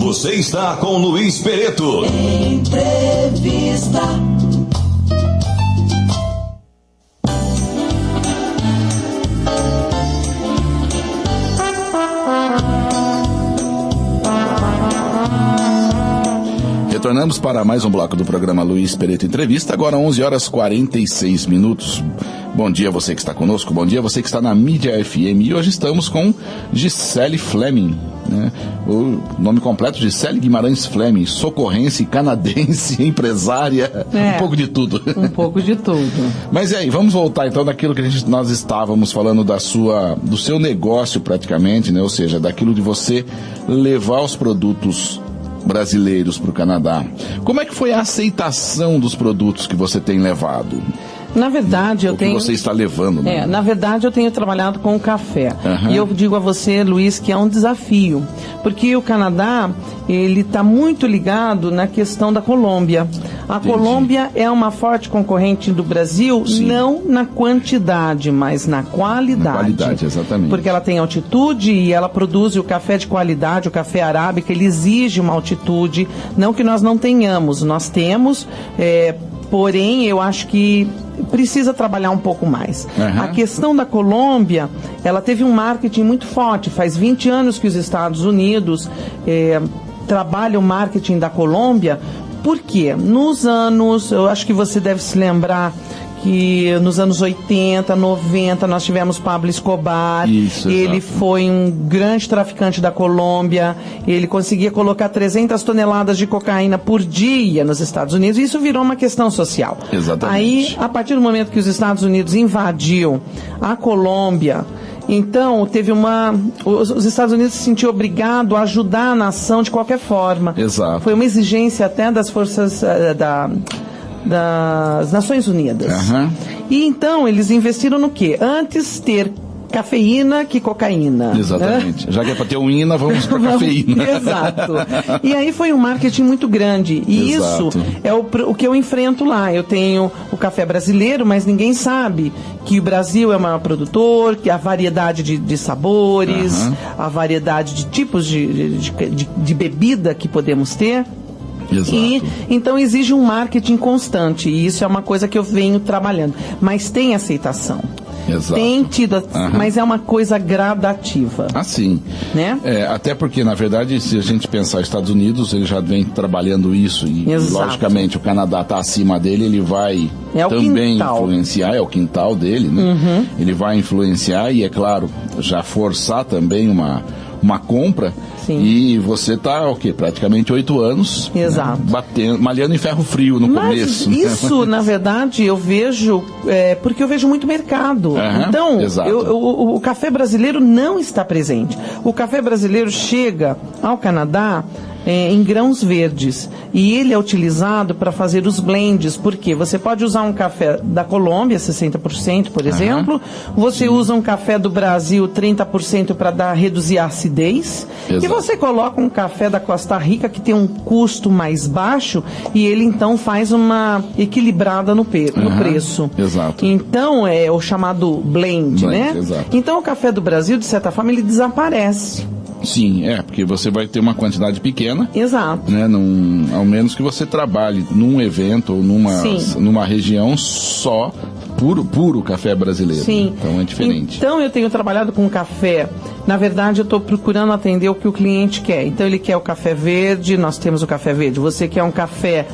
Você está com Luiz Peretto. Entrevista. Retornamos para mais um bloco do programa Luiz Peretto Entrevista, agora 11h46. Bom dia você que está conosco, bom dia você que está na Mídia FM. E hoje estamos com Gisele Fleming, né? O nome completo: Gisele Guimarães Fleming, socorrense, canadense, empresária, um pouco de tudo. Um pouco de tudo. Mas e aí, vamos voltar então daquilo que nós estávamos falando do seu negócio praticamente, né? Ou seja, daquilo de você levar os produtos brasileiros para o Canadá. Como é que foi a aceitação dos produtos que você tem levado? Na verdade, que você está levando, né? Na verdade, eu tenho trabalhado com o café. Uhum. E eu digo a você, Luiz, que é um desafio. Porque o Canadá, ele está muito ligado na questão da Colômbia. A Colômbia é uma forte concorrente do Brasil, sim, não na quantidade, mas na qualidade. Na qualidade, exatamente. Porque ela tem altitude e ela produz o café de qualidade, o café arábica, ele exige uma altitude. Não que nós não tenhamos, nós temos, porém, eu acho que precisa trabalhar um pouco mais. Uhum. A questão da Colômbia, ela teve um marketing muito forte. Faz 20 anos que os Estados Unidos trabalham o marketing da Colômbia. Por quê? Nos anos, eu acho que você deve se lembrar que nos anos 80, 90, nós tivemos Pablo Escobar. Isso, ele exato. foi um grande traficante da Colômbia. Ele conseguia colocar 300 toneladas de cocaína por dia nos Estados Unidos. Isso virou uma questão social. Exatamente. Aí, a partir do momento que os Estados Unidos invadiu a Colômbia, então os Estados Unidos se sentiu obrigado a ajudar a nação de qualquer forma. Exato. Foi uma exigência até das forças das Nações Unidas. Uhum. E então eles investiram no quê? Antes ter cafeína que cocaína. Exatamente. Né? Já que é para ter uína, vamos para cafeína. Exato. E aí foi um marketing muito grande. E exato, isso é o que eu enfrento lá. Eu tenho o café brasileiro, mas ninguém sabe que o Brasil é o maior produtor, que a variedade de sabores, uhum, a variedade de tipos de bebida que podemos ter. Exato. E então exige um marketing constante, e isso é uma coisa que eu venho trabalhando. Mas tem aceitação. Exato. Tem tido, uhum, mas é uma coisa gradativa. Ah, sim. Né? Até porque, na verdade, se a gente pensar Estados Unidos, ele já vem trabalhando isso e, logicamente, o Canadá está acima dele, ele vai também influenciar, é o quintal dele, né? Uhum. Ele vai influenciar e, é claro, já forçar também uma compra. Sim. E você está, praticamente 8 anos, exato, né, malhando em ferro frio no começo. Isso, né? Na verdade, eu vejo, porque eu vejo muito mercado. Uhum, então, exato, o café brasileiro não está presente. O café brasileiro chega ao Canadá em grãos verdes, e ele é utilizado para fazer os blends, porque você pode usar um café da Colômbia, 60%, por exemplo, você usa um café do Brasil, 30%, para reduzir a acidez, exato, e você coloca um café da Costa Rica, que tem um custo mais baixo, e ele então faz uma equilibrada no preço. Exato. Então, é o chamado blend, né? Exato. Então, o café do Brasil, de certa forma, ele desaparece. Sim, porque você vai ter uma quantidade pequena. Exato. Né, ao menos que você trabalhe num evento ou numa região só puro café brasileiro. Sim. Né? Então é diferente. Então eu tenho trabalhado com café. Na verdade, eu estou procurando atender o que o cliente quer. Então ele quer o café verde, nós temos o café verde. Você quer um café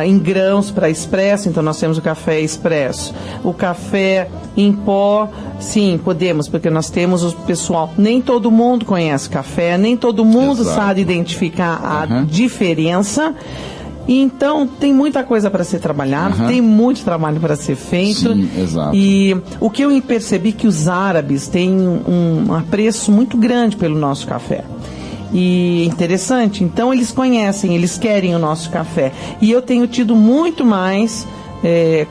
em grãos para expresso, então nós temos o café expresso. O café em pó, sim, podemos, porque nós temos o pessoal. Nem todo mundo conhece café, nem todo mundo exato, sabe identificar a diferença. Então, tem muita coisa para ser trabalhada, tem muito trabalho para ser feito. Sim, exato. E o que eu percebi que os árabes têm um apreço muito grande pelo nosso café. E interessante, então eles conhecem, eles querem o nosso café. E eu tenho tido muito mais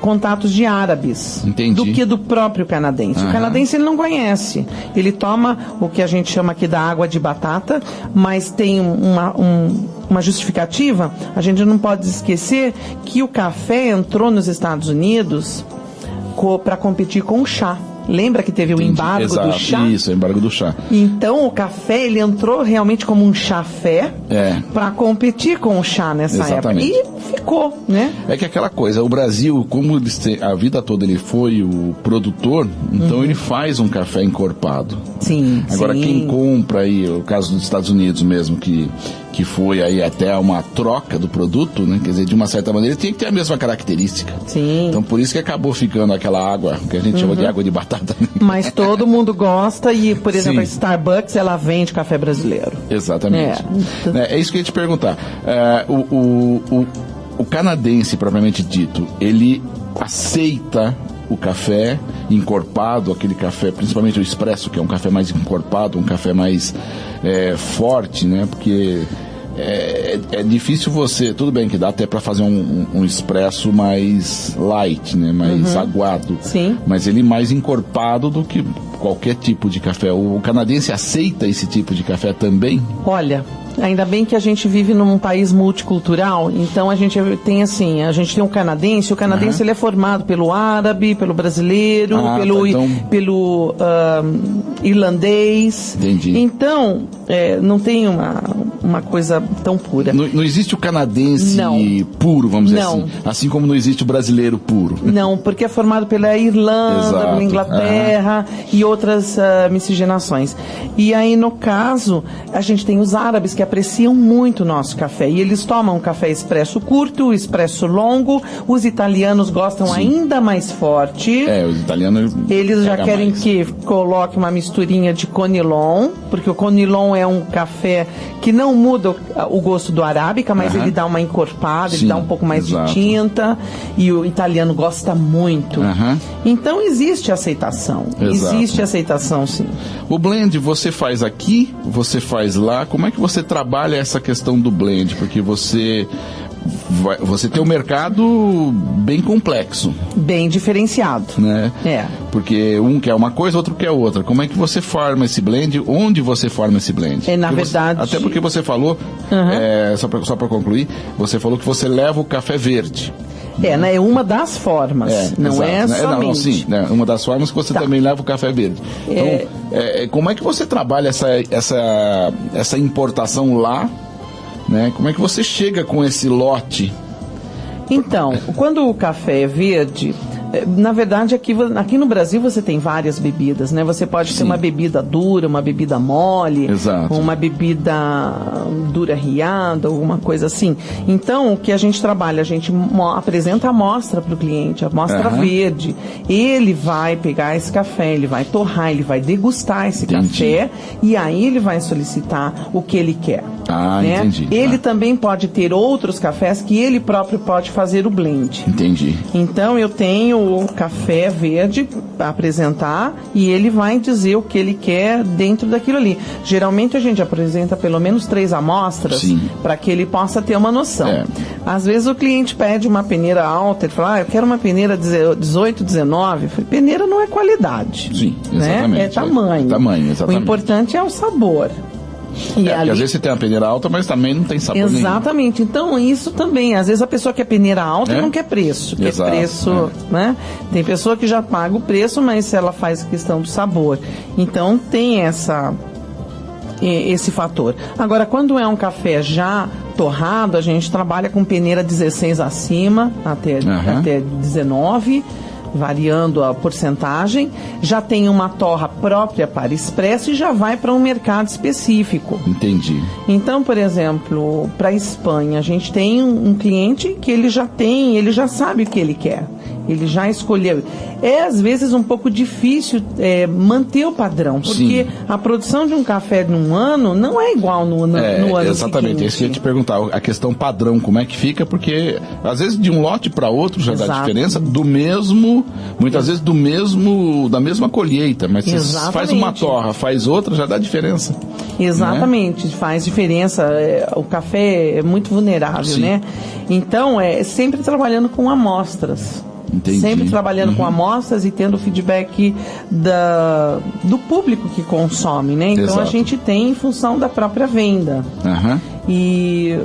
contatos de árabes. Entendi. Do que do próprio canadense. O canadense ele não conhece. Ele toma o que a gente chama aqui da água de batata, mas tem uma justificativa. A gente não pode esquecer que o café entrou nos Estados Unidos para competir com o chá. Lembra que teve o embargo do chá? Isso, o embargo do chá. Então o café, ele entrou realmente como um chafé para competir com o chá nessa Exatamente. época. E ficou, né? É que aquela coisa, o Brasil, como a vida toda ele foi o produtor, então ele faz um café encorpado. Sim, Agora, quem compra aí, o caso dos Estados Unidos mesmo, que foi aí até uma troca do produto, né? Quer dizer, de uma certa maneira, tinha que ter a mesma característica. Sim. Então, por isso que acabou ficando aquela água, que a gente chama de água de batata. Mas todo mundo gosta e, por exemplo, a Sim. Starbucks, ela vende café brasileiro. Exatamente. É isso que eu ia te perguntar. O canadense, propriamente dito, ele aceita o café encorpado, aquele café, principalmente o expresso, que é um café mais encorpado, um café mais forte, né? Porque é difícil você, tudo bem que dá até para fazer um expresso mais light, né? Mais aguado. Sim. Mas ele mais encorpado do que qualquer tipo de café. O canadense aceita esse tipo de café também? Olha, ainda bem que a gente vive num país multicultural, então a gente tem assim, a gente tem um canadense, o canadense ele é formado pelo árabe, pelo brasileiro, pelo irlandês. Entendi. Então, não tem uma coisa tão pura. Não existe o canadense puro, vamos dizer assim. Assim como não existe o brasileiro puro. Não, porque é formado pela Irlanda, pela Inglaterra e outras miscigenações. E aí, no caso, a gente tem os árabes que apreciam muito o nosso café. E eles tomam café expresso curto, expresso longo. Os italianos gostam ainda mais forte. Os italianos... Eles já querem que coloque uma misturinha de conilon, porque o conilon é um café que não muda o gosto do arábica, mas ele dá uma encorpada, ele dá um pouco mais de tinta, e o italiano gosta muito. Então existe aceitação. Existe aceitação, sim. O blend você faz aqui, você faz lá. Como é que você trabalha essa questão do blend? Porque você tem um mercado bem complexo. Bem diferenciado. Né? Porque um quer uma coisa, outro quer outra. Como é que você forma esse blend? Onde você forma esse blend? Na verdade... até porque você falou, só para concluir, você falou que você leva o café verde. É uma das formas, não é somente. Uma das formas que você também leva o café verde. Então, como é que você trabalha essa importação lá? Né? Como é que você chega com esse lote? Então, quando o café é verde, na verdade aqui no Brasil você tem várias bebidas, né? Você pode ter uma bebida dura, uma bebida mole, uma bebida dura riada, alguma coisa assim. Então, o que a gente trabalha, a gente apresenta a amostra para o cliente, a amostra verde. Ele vai pegar esse café, ele vai torrar, ele vai degustar esse café e aí ele vai solicitar o que ele quer. Né? Entendi. Ele também pode ter outros cafés que ele próprio pode fazer o blend. Entendi. Então eu tenho o café verde para apresentar e ele vai dizer o que ele quer dentro daquilo ali. Geralmente a gente apresenta pelo menos 3 amostras para que ele possa ter uma noção. Às vezes o cliente pede uma peneira alta, ele fala, eu quero uma peneira 18, 19. Peneira não é qualidade. Sim, exatamente. Né? É tamanho. Tamanho, exatamente. O importante é o sabor. Porque às vezes você tem uma peneira alta, mas também não tem sabor nenhum. Exatamente. Então, isso também. Às vezes a pessoa quer peneira alta e não quer preço. Quer preço, né? Tem pessoa que já paga o preço, mas ela faz questão do sabor. Então, tem esse fator. Agora, quando é um café já torrado, a gente trabalha com peneira 16 acima, até 19, variando a porcentagem, já tem uma torra própria para expresso e já vai para um mercado específico. Entendi. Então, por exemplo, para a Espanha, a gente tem um cliente que ele já sabe o que ele quer. Ele já escolheu. É, às vezes, um pouco difícil manter o padrão, porque a produção de um café num ano não é igual no ano exatamente, seguinte. é isso que eu ia te perguntar. A questão padrão, como é que fica? Porque, às vezes, de um lote para outro já dá diferença, muitas vezes da mesma colheita, mas se faz uma torra, faz outra, já dá diferença. Exatamente, faz diferença. O café é muito vulnerável, né? Então, sempre trabalhando com amostras. Entendi. Sempre trabalhando com amostras e tendo feedback do público que consome, né? Então a gente tem em função da própria venda. E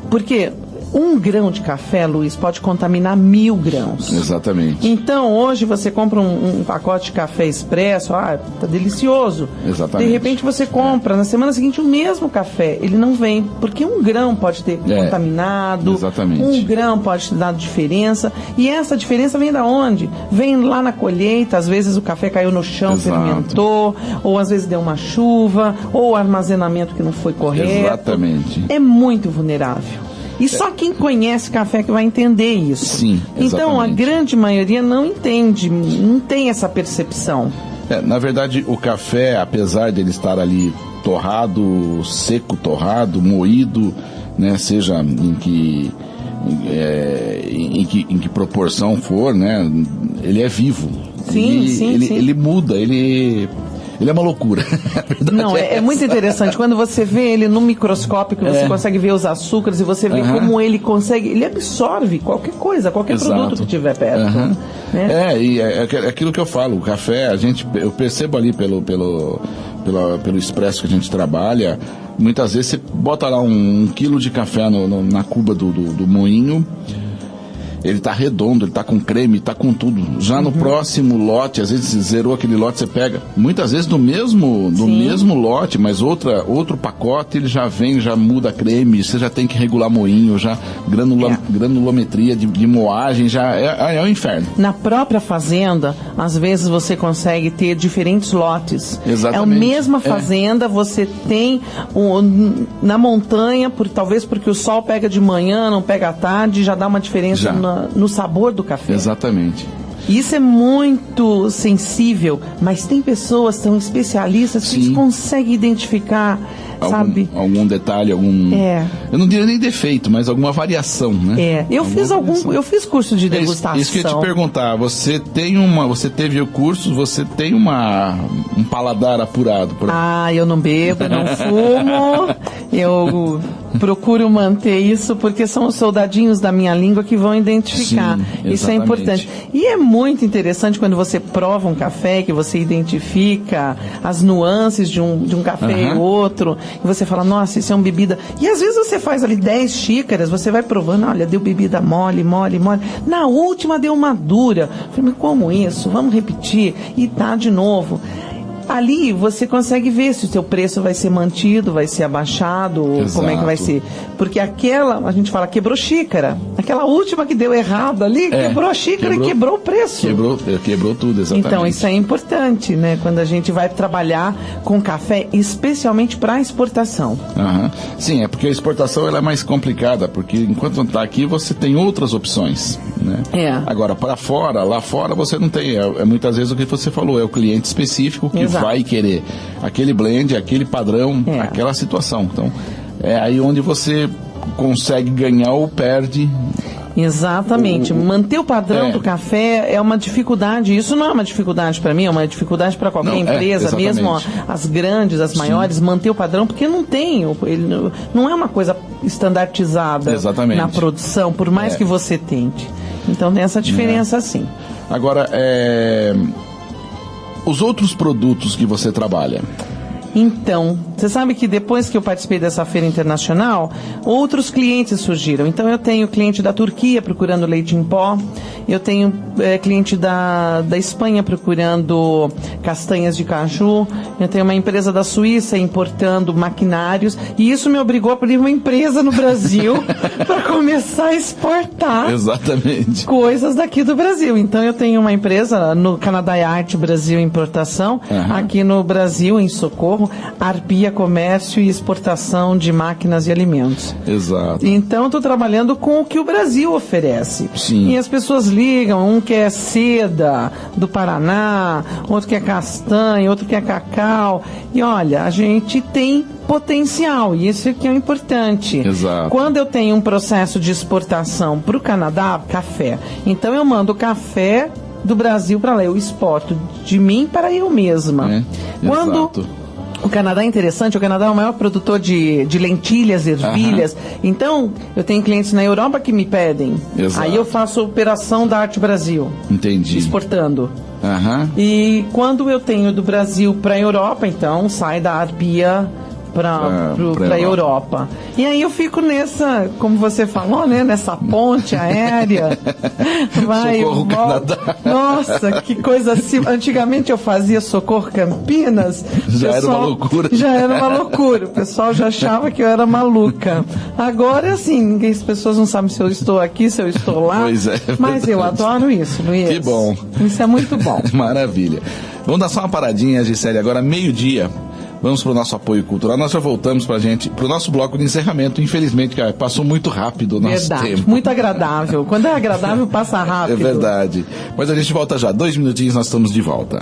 porque Um grão de café, Luiz, pode contaminar 1000 grãos. Exatamente. Então, hoje você compra um pacote de café expresso, tá delicioso. Exatamente. De repente você compra, na semana seguinte, o mesmo café. Ele não vem, porque um grão pode ter contaminado. Exatamente. Um grão pode ter dado diferença. E essa diferença vem da onde? Vem lá na colheita, às vezes o café caiu no chão, fermentou, ou às vezes deu uma chuva, ou o armazenamento que não foi correto. Exatamente. É muito vulnerável. E só quem conhece café que vai entender isso. Sim, exatamente. Então, a grande maioria não entende, não tem essa percepção. Na verdade, o café, apesar dele estar ali torrado, seco, torrado, moído, né, seja em que proporção for, né, ele é vivo. Sim. Ele muda, ele é uma loucura. Não, é muito interessante. Quando você vê ele no microscópio, que você consegue ver os açúcares e você vê como ele consegue, ele absorve qualquer coisa, qualquer produto que tiver perto. Né? E é aquilo que eu falo, o café, eu percebo ali pelo expresso que a gente trabalha, muitas vezes você bota lá um quilo de café na cuba do moinho. Ele tá redondo, ele tá com creme, tá com tudo. Já no próximo lote, às vezes zerou aquele lote, você pega. Muitas vezes do mesmo lote, mas outro pacote, ele já vem, já muda creme, você já tem que regular moinho, já granulometria de moagem, já é o inferno. Na própria fazenda, às vezes você consegue ter diferentes lotes. Exatamente. É a mesma fazenda, você tem na montanha, talvez porque o sol pega de manhã, não pega à tarde, já dá uma diferença no sabor do café. Exatamente. Isso é muito sensível, mas tem pessoas, são especialistas que conseguem identificar, sabe? Algum detalhe, eu não diria nem defeito, mas alguma variação, né? Eu fiz curso de degustação. Isso que eu ia te perguntar, você teve o curso, você tem um paladar apurado? Eu não bebo, não fumo, eu procuro manter isso, porque são os soldadinhos da minha língua que vão identificar. Isso é importante. E é muito interessante quando você prova um café, que você identifica as nuances de um café e outro, e você fala, nossa, isso é uma bebida. E às vezes você faz ali 10 xícaras, você vai provando, olha, deu bebida mole. Na última deu uma dura. Eu falei, mas como isso? Vamos repetir. E tá de novo. Ali você consegue ver se o seu preço vai ser mantido, vai ser abaixado, ou como é que vai ser. Porque a gente fala, quebrou xícara. Aquela última que deu errado ali, quebrou a xícara e quebrou o preço. Quebrou tudo, exatamente. Então, isso é importante, né? Quando a gente vai trabalhar com café, especialmente para exportação. Sim, é porque a exportação ela é mais complicada, porque enquanto não está aqui, você tem outras opções, né? Agora, lá fora você não tem. Muitas vezes o que você falou, é o cliente específico que vai querer aquele blend, aquele padrão, aquela situação. Então, é aí onde você consegue ganhar ou perde. Exatamente. Manter o padrão do café é uma dificuldade. Isso não é uma dificuldade para mim, é uma dificuldade para qualquer empresa, mesmo as grandes, as maiores, manter o padrão, porque não tem, não é uma coisa estandartizada na produção, por mais que você tente. Então tem essa diferença sim. Agora, os outros produtos que você trabalha? Então, você sabe que depois que eu participei dessa feira internacional, outros clientes surgiram. Então, eu tenho cliente da Turquia procurando leite em pó, eu tenho cliente da Espanha procurando castanhas de caju, eu tenho uma empresa da Suíça importando maquinários, e isso me obrigou a abrir uma empresa no Brasil para começar a exportar coisas daqui do Brasil. Então, eu tenho uma empresa no Canadá Arte Brasil Importação, aqui no Brasil, em Socorro, Arpia Comércio e Exportação de Máquinas e Alimentos. Exato. Então, estou trabalhando com o que o Brasil oferece. Sim. E as pessoas ligam, um quer seda do Paraná, outro quer castanha, outro quer cacau. E olha, a gente tem potencial, e isso é que é importante. Exato. Quando eu tenho um processo de exportação para o Canadá, café, então eu mando café do Brasil para lá, eu exporto de mim para eu mesma. Exato. O Canadá é interessante, o Canadá é o maior produtor de lentilhas, ervilhas. Então, eu tenho clientes na Europa que me pedem. Exato. Aí eu faço a operação da Arte Brasil. Entendi. Exportando. E quando eu tenho do Brasil para a Europa, então sai da Arpia para a Europa. E aí eu fico nessa, como você falou, né, nessa ponte aérea. Socorro Canadá. Nossa, que coisa assim. Antigamente eu fazia Socorro Campinas. Era uma loucura. Já era uma loucura. O pessoal já achava que eu era maluca. Agora, assim, as pessoas não sabem se eu estou aqui, se eu estou lá. Pois é. Mas eu adoro isso, Luiz. Que bom. Isso é muito bom. Maravilha. Vamos dar só uma paradinha, Gisele, agora meio-dia. Vamos para o nosso apoio cultural. Nós já voltamos para o nosso bloco de encerramento. Infelizmente, cara, passou muito rápido o nosso tempo. Muito agradável. Quando é agradável, passa rápido. É verdade. Mas a gente volta já. 2 minutinhos, nós estamos de volta.